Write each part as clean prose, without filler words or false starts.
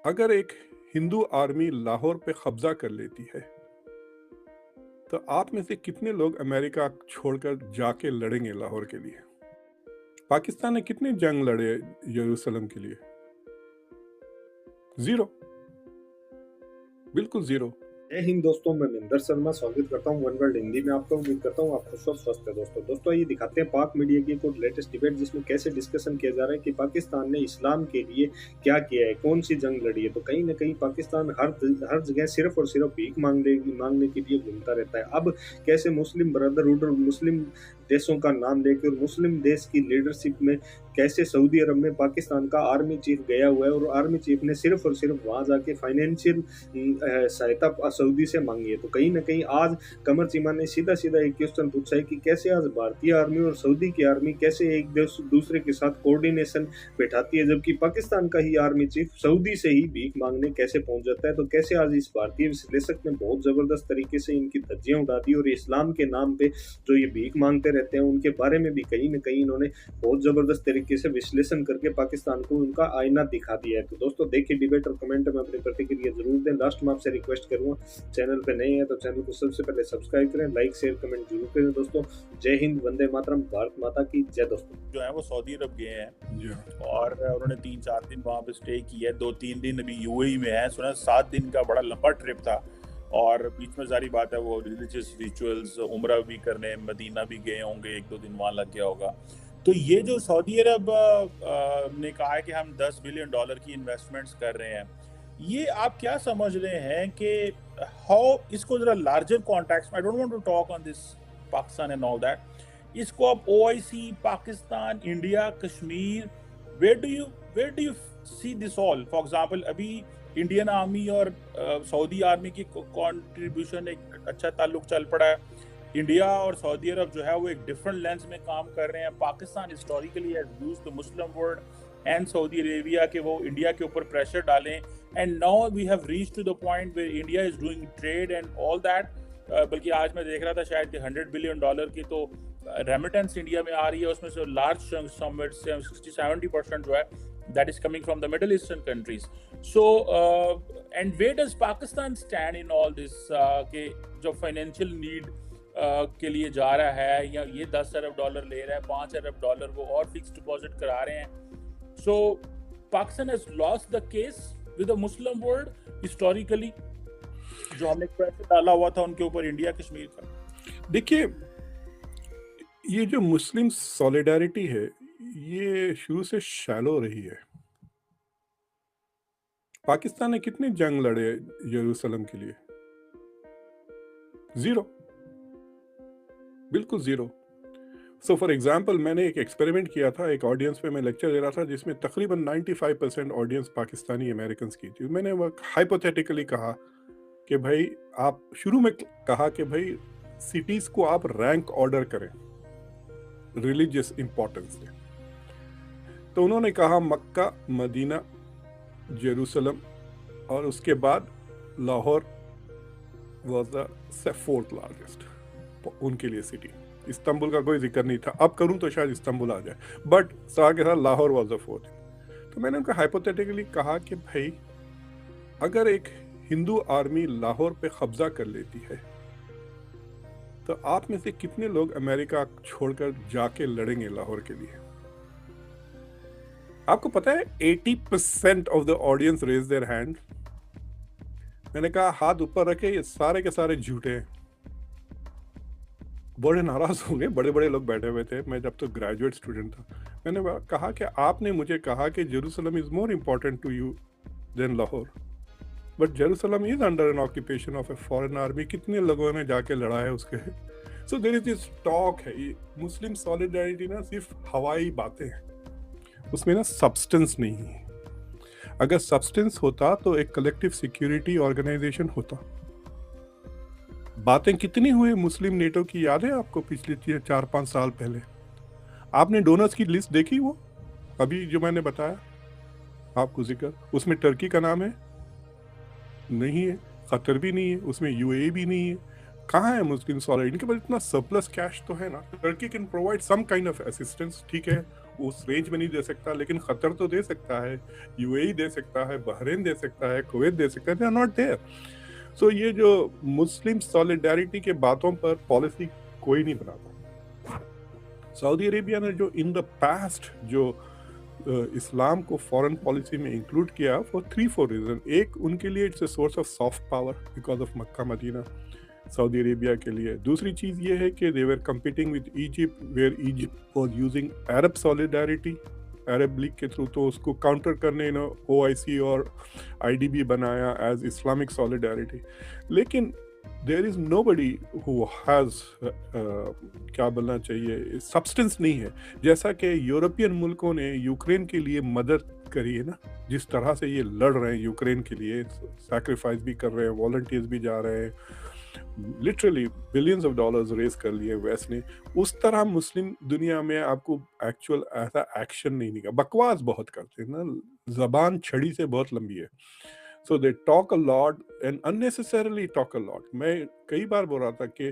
अगर एक हिंदू आर्मी लाहौर पे कब्जा कर लेती है, तो आप में से कितने लोग अमेरिका छोड़कर जाके लड़ेंगे लाहौर के लिए? पाकिस्तान ने कितने जंग लड़े यरूशलेम के लिए? ज़ीरो, बिल्कुल ज़ीरो। जय हिंद दोस्तों, मैं मिंदर शर्मा स्वागत करता हूं वन वर्ल्ड हिंदी में। आपका उम्मीद करता हूं आप खुश और स्वस्थ है। दोस्तों ये दिखाते हैं पाक मीडिया की कुछ लेटेस्ट डिबेट, जिसमें कैसे डिस्कशन किया जा रहा है कि पाकिस्तान ने इस्लाम के लिए क्या किया है, कौन सी जंग लड़ी है। तो कहीं ना कहीं पाकिस्तान हर जगह सिर्फ और सिर्फ भीख मांगने के लिए घूमता रहता है। अब कैसे मुस्लिम ब्रदरहुड और मुस्लिम देशों का नाम लेकर मुस्लिम देश की लीडरशिप में कैसे सऊदी अरब में पाकिस्तान का आर्मी चीफ गया हुआ है, और आर्मी चीफ ने सिर्फ और सिर्फ वहां जाके फाइनेंशियल सहायता सऊदी से मांगी है। तो कहीं ना कहीं आज कमर चीमा ने सीधा सीधा एक क्वेश्चन पूछा है कि कैसे आज भारतीय आर्मी और सऊदी की आर्मी कैसे एक दूसरे के साथ कोऑर्डिनेशन बैठाती है, जबकि पाकिस्तान का ही आर्मी चीफ सऊदी से ही भीख मांगने कैसे पहुंच जाता है। तो कैसे आज इस भारतीय विश्लेषक ने बहुत जबरदस्त तरीके से इनकी धज्जियां उड़ा दी, और इस्लाम के नाम पे जो ये भीख मांगते रहते हैं उनके बारे में भी कहीं ना कहीं इन्होंने बहुत जबरदस्त तरीके से विश्लेषण करके पाकिस्तान को उनका आईना दिखा दिया है। तो दोस्तों देखिए डिबेट और कमेंट में अपनी प्रतिक्रिया जरूर दें। लास्ट में आपसे रिक्वेस्ट करूंगा, चैनल पे नए हैं तो चैनल को सबसे पहले सब्सक्राइब करें, लाइक शेयर कमेंट जरूर करें। दोस्तों जय हिंद, वंदे मातरम, भारत माता की जय। दोस्तों जो है वो सऊदी अरब गए हैं जी हाँ। और उन्होंने 3-4 दिन वहाँ पे स्टे किया है। 2-3 दिन अभी यूएई में है। सुना 7 दिन का बड़ा लंबा ट्रिप था, और बीच में जारी बात है वो रिलीजियस रिचुअल्स उम्रा भी करने मदीना भी गए होंगे, 1-2 दिन वहाँ लग गया होगा। तो ये जो सऊदी अरब ने कहा है कि हम $10 बिलियन की इन्वेस्टमेंट्स कर रहे हैं, ये आप क्या समझ रहे हैं कि हाउ इसको जरा लार्जर कॉन्टेक्स्ट में, I don't want to talk on this Pakistan and all that, इसको आप OIC, Pakistan, India, Kashmir, where do you see this all? For example अभी इंडियन आर्मी और सऊदी आर्मी की कंट्रीब्यूशन एक अच्छा ताल्लुक चल पड़ा है। इंडिया और सऊदी अरब जो है वो एक डिफरेंट लेंस में काम कर रहे हैं। Pakistan historically has used the Muslim world and Saudi Arabia के वो इंडिया के ऊपर प्रेशर डालें, and now we have reached to the point where India is doing trade and all that. बल्कि आज मैं देख रहा था शायद कि $100 बिलियन की तो रेमिटेंस इंडिया में आ रही है, उसमें से लार्ज 60-70% जो है that is coming from the Middle Eastern countries. So, and where does Pakistan stand in all this? कि जो financial need के लिए जा रहा है, या ये $10 अरब ले रहा है, $5 अरब वो और फिक्स डिपॉजिट करा रहे हैं। So, Pakistan has lost the case with the Muslim world historically, जो हमने प्रेशर डाला हुआ था उनके ऊपर इंडिया कश्मीर का। देखिए, ये जो मुस्लिम सॉलिडारिटी है, ये शुरू से शैलो रही है। पाकिस्तान ने कितने जंग लड़े यरूशलेम के लिए? ज़ीरो, बिल्कुल ज़ीरो। सो फॉर एग्जांपल मैंने एक एक्सपेरिमेंट किया था, एक ऑडियंस पे मैं लेक्चर दे रहा था जिसमें तकरीबन 95% ऑडियंस पाकिस्तानी अमेरिकन्स की थी। मैंने वो हाइपोथेटिकली कहा कि भाई, आप शुरू में कहा कि भाई सिटीज़ को आप रैंक ऑर्डर करें रिलीजियस इंपॉर्टेंस से। तो उन्होंने कहा मक्का, मदीना, जेरूसलम, और उसके बाद Lahore was the 4th largest उनके लिए सिटी। इस्तांबुल का कोई जिक्र नहीं था। अब करूं तो शायद इस्तांबुल आ जाए, बट साथ के साथ लाहौर वाज द 4th। तो मैंने उनका हाइपोथेटिकली कहा कि भाई, अगर एक हिंदू आर्मी लाहौर पे कब्जा कर लेती है, तो आप में से कितने लोग अमेरिका छोड़कर जाके लड़ेंगे लाहौर के लिए? आपको पता है 80% of the audience raise their hand. मैंने कहा हाथ ऊपर रखे, ये सारे के सारे झूठे हैं। बड़े नाराज होंगे, बड़े बड़े लोग बैठे हुए थे। मैं जब तो ग्रेजुएट स्टूडेंट था, मैंने कहा कि आपने मुझे कहा कि Jerusalem is more important to you than Lahore, but Jerusalem is under an occupation of a foreign army. कितने लोगों ने जाके लड़ा है उसके? So there is this talk है। ये मुस्लिम सॉलिडारिटी ना सिर्फ हवाई बातें हैं, उसमें ना सब्सटेंस नहीं है। अगर सब्सटेंस होता तो एक कलेक्टिव सिक्योरिटी ऑर्गेनाइजेशन होता। बातें कितनी हुई मुस्लिम नेटो की, याद है आपको? पिछले 4-5 साल पहले आपने डोनर्स की लिस्ट देखी? वो अभी जो मैंने बताया आपको जिक्र, उसमें टर्की का नाम है नहीं है, कतर भी नहीं है, उसमें यूएई भी नहीं है। कहाँ है मुस्लिम सॉलिडारिटी? इनके पास इतना सरप्लस कैश तो है ना। Turkey can provide some kind of assistance, ठीक है, उस रेंज में नहीं दे सकता, लेकिन कतर तो दे सकता है, यूएई दे सकता है, बहरीन दे सकता है, कुवैत दे सकता है, दे आर नॉट देयर। सो ये जो मुस्लिम सॉलिडारिटी के बातों पर पॉलिसी कोई नहीं बनाता। सऊदी अरेबिया ने जो इन द पास्ट जो इस्लाम को फॉरेन पॉलिसी में इंक्लूड किया फॉर 3-4 रीजन। एक, उनके लिए it's a source of soft power because of Mecca Medina Saudi Arabia के लिए। दूसरी चीज़ ये है कि they were competing with Egypt, where Egypt was using Arab solidarity, Arab league के थ्रू, तो उसको काउंटर करने ना ओआईसी और आईडीबी बनाया एज इस्लामिक सॉलिडारिटी। लेकिन there is nobody who has क्या बोलना चाहिए, सब्सटेंस नहीं है। जैसा कि यूरोपियन मुल्कों ने यूक्रेन के लिए मदद करी है ना, जिस तरह से ये लड़ रहे हैं यूक्रेन के लिए, सैक्रिफाइस भी कर रहे हैं, वॉलंटियर्स भी जा रहे हैं, literally billions of dollars raise कर लिए वेस्ट ने, उस तरह मुस्लिम दुनिया में आपको एक्चुअल ऐसा एक्शन नहीं दिखा। बकवास बहुत करते हैं ना, जबान छड़ी से बहुत लंबी है। So they talk a lot and unnecessarily talk a lot. मैं कई बार बोल रहा था कि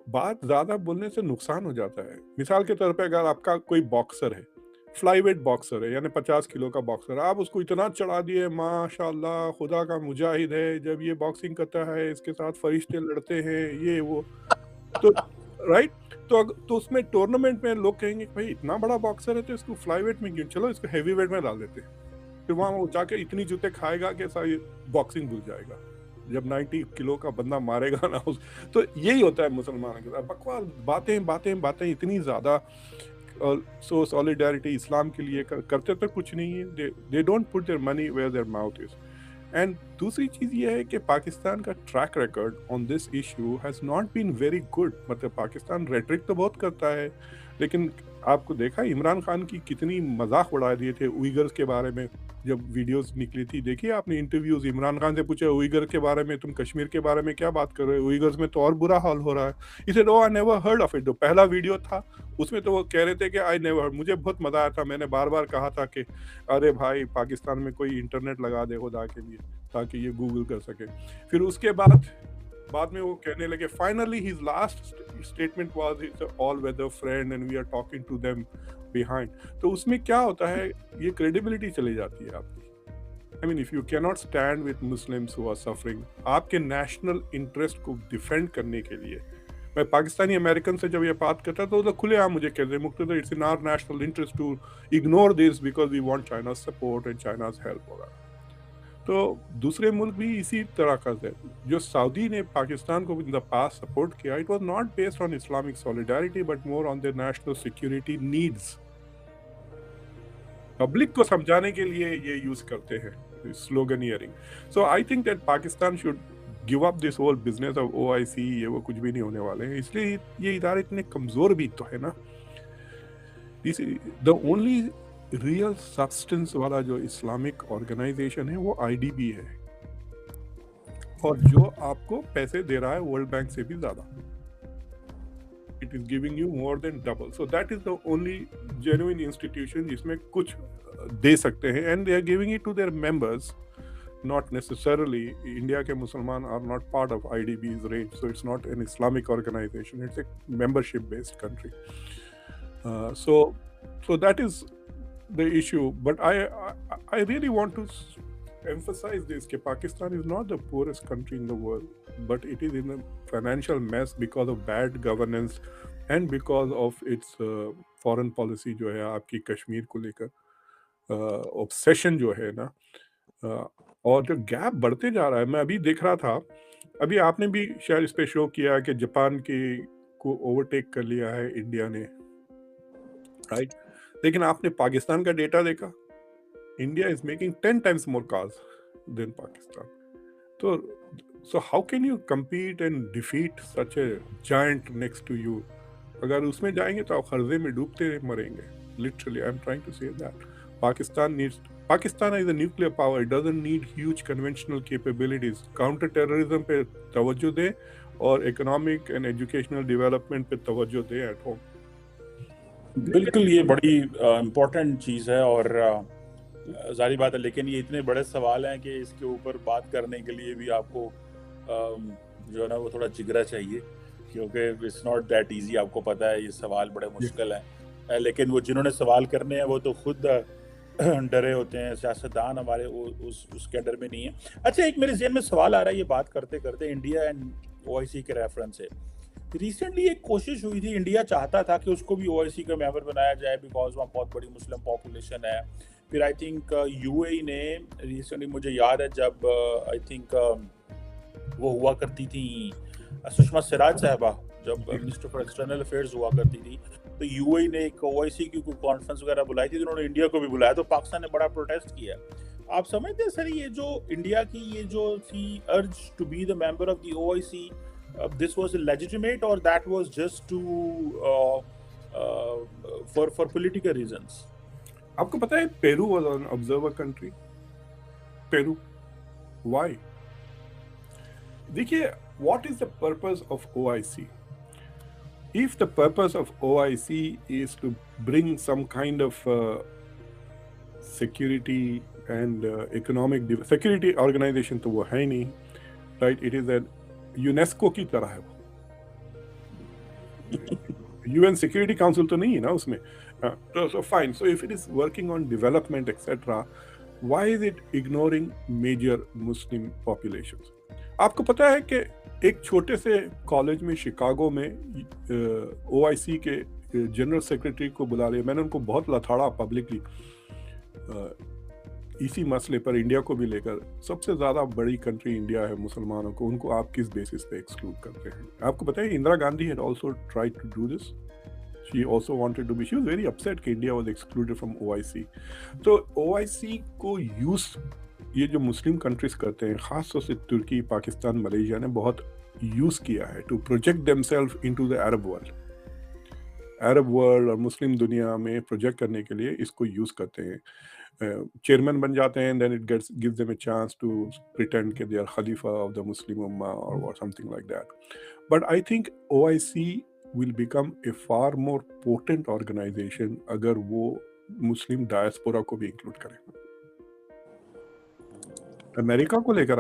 बात ज्यादा बोलने से नुकसान हो जाता है। मिसाल के तौर पे अगर आपका कोई बॉक्सर है, फ्लाईवेट बॉक्सर है, यानी 50 किलो का बॉक्सर, आप उसको इतना चढ़ा दिए, माशाल्लाह खुदा का मुजाहिद है, जब ये बॉक्सिंग करता है इसके साथ फरिश्ते लड़ते हैं, ये वो, तो राइट, तो उसमें टूर्नामेंट में लोग कहेंगे भाई इतना बड़ा बॉक्सर है तो इसको फ्लाईवेट में क्यों, चलो इसको हैवी वेट में डाल देते हैं। फिर वहाँ वो जाके इतनी जूते खाएगा कि सारी बॉक्सिंग भूल जाएगा जब 90 किलो का बंदा मारेगा ना उस। तो यही होता है मुसलमानों के साथ, बकवास बातें बातें बातें इतनी ज़्यादा। सो सॉलिडारिटी इस्लाम के लिए करते तो कुछ नहीं है, they don't put their money where their mouth is. And दूसरी चीज़ ये है कि पाकिस्तान का track record on this issue has not been very good. मतलब पाकिस्तान रेटरिक तो बहुत करता है, लेकिन आपको देखा इमरान खान की कितनी मजाक उड़ा दिए थे उइगर्स के बारे में जब वीडियोस निकली थी। देखिए आपने इंटरव्यूज, इमरान खान से पूछा उइगर के बारे में, तुम कश्मीर के बारे में क्या बात कर रहे हो, उइगर्स में तो और बुरा हाल हो रहा है। इसे no, I never heard of it. जो पहला वीडियो था उसमें तो वो कह रहे थे कि आई नेवर हर्ड। मुझे बहुत मजा आया था, मैंने बार बार कहा था कि अरे भाई पाकिस्तान में कोई इंटरनेट लगा दे खुदा के लिए ताकि ये गूगल कर सके। फिर उसके बाद में वो कहने लगे, finally his last statement was it's all weather friend and we are talking to them behind. तो उसमें क्या होता है, ये क्रेडिबिलिटी चली जाती है आपकी। I mean if you can not stand with Muslims who are suffering, आपके नेशनल इंटरेस्ट को डिफेंड करने के लिए। मैं पाकिस्तानी अमेरिकन से जब ये बात करता तो वो खुलेआम मुझे कहते हैं, मुख्तसर it's in our national interest to ignore this because we want China support and China's help वगैरह। तो दूसरे मुल्क भी इसी तरह का है। जो सऊदी ने पाकिस्तान को इन द पास्ट सपोर्ट किया, it was not based on Islamic solidarity but more on their national security needs. Public को समझाने के लिए ये यूज करते हैं sloganeering. So I think that Pakistan should give up this whole business of OIC, ये वो कुछ भी नहीं होने वाले हैं। इसलिए ये इदारे इतने कमजोर भी तो है ना। द ओनली रियल सब्सटेंस वाला जो इस्लामिक ऑर्गेनाइजेशन है वो आईडीबी है, और जो आपको पैसे दे रहा है वर्ल्ड बैंक से भी ज्यादा। It is giving you more than double. So that is the only genuine institution जिसमें कुछ दे सकते हैं, and they are giving it to their members, not necessarily. India के मुसलमान are not part of IDB's range, so it's not an Islamic organization, it's a membership based country. So that is the issue. But I really want to emphasize this कि Pakistan is not the poorest country in the world, but it is in a financial mess because of bad governance and because of its foreign policy जो है आपकी कश्मीर को लेकर obsession जो है ना, और जो गैप बढ़ते जा रहा है। मैं अभी देख रहा था, अभी आपने भी शायद इस पे शो किया कि जापान को ओवरटेक कर लिया है इंडिया ने, राइट? लेकिन आपने पाकिस्तान का डेटा देखा, India is making 10 times more cars than Pakistan. तो so how can you compete and defeat such a giant next to you? अगर उसमें जाएंगे तो आप खर्जे में डूबते मरेंगे। Literally I am trying to say that Pakistan is a nuclear power. It doesn't need huge conventional capabilities. Counter terrorism पे तवज्जो दे और economic and educational development पे तवज्जो दे at home. बिल्कुल, ये बड़ी इम्पोर्टेंट चीज़ है और जारी बात है, लेकिन ये इतने बड़े सवाल हैं कि इसके ऊपर बात करने के लिए भी आपको जो है ना वो थोड़ा जिगरा चाहिए, क्योंकि इट्स नॉट दैट इजी। आपको पता है ये सवाल बड़े मुश्किल हैं। लेकिन वो जिन्होंने सवाल करने हैं वो तो खुद डरे होते हैं, सियासतदान हमारे उसके अंडर में नहीं है। अच्छा, एक मेरे ज़हन में सवाल आ रहा है ये बात करते-करते इंडिया एंड ओआईसी के रेफरेंस से। रिसेंटली एक कोशिश हुई थी, इंडिया चाहता था कि उसको भी ओआईसी का मेंबर बनाया जाए बिकॉज़ वहाँ बहुत बड़ी मुस्लिम पॉपुलेशन है। फिर आई थिंक यूएई ने रिसेंटली, मुझे याद है जब आई थिंक वो हुआ करती थी सुषमा स्वराज साहबा, जब मिनिस्टर फॉर एक्सटर्नल अफेयर्स हुआ करती थी, तो यूएई ने एक ओआईसी की कोई कॉन्फ्रेंस वगैरह बुलाई थी, तो उन्होंने इंडिया को भी बुलाया, तो पाकिस्तान ने बड़ा प्रोटेस्ट किया। आप समझते हैं सर, ये जो इंडिया की ये जो थी urge to be the member of the OIC, this was legitimate or that was just to for political reasons? आपको पता है Peru was an observer country? Peru, why? देखिए, what is the purpose of OIC? If the purpose of OIC is to bring some kind of security and economic security organization, तो वो है नहीं, right? It is a UNESCO की तरह है वो। UN security council तो नहीं है ना उसमें। so fine, so if it is working on development etc, why is it ignoring major Muslim populations? आपको पता है कि एक छोटे से कॉलेज में शिकागो में ओआईसी के जनरल सेक्रेटरी को बुला लिया। मैंने उनको बहुत लथाड़ा पब्लिकली इसी मसले पर, इंडिया को भी लेकर। सबसे ज़्यादा बड़ी कंट्री इंडिया है मुसलमानों को, उनको आप किस बेसिस पे एक्सक्लूड करते हैं? आपको पता है Indira Gandhi had also tried to do this. She also wanted to be, she was very upset कि India was excluded from OIC. तो ओआईसी को यूज ये जो मुस्लिम कंट्रीज करते हैं, खासतौर से तुर्की, पाकिस्तान, मलेशिया ने बहुत यूज़ किया है to project themselves into the Arab world. Arab world और मुस्लिम दुनिया में प्रोजेक्ट करने के लिए इसको यूज़ करते हैं। चेयरमैन बन जाते हैं, then it gives them a chance to pretend that they are Khalifa of the Muslim Ummah or something like that. But I think OIC will become a far more potent organization अगर वो मुस्लिम diaspora को भी include करें। America को लेकर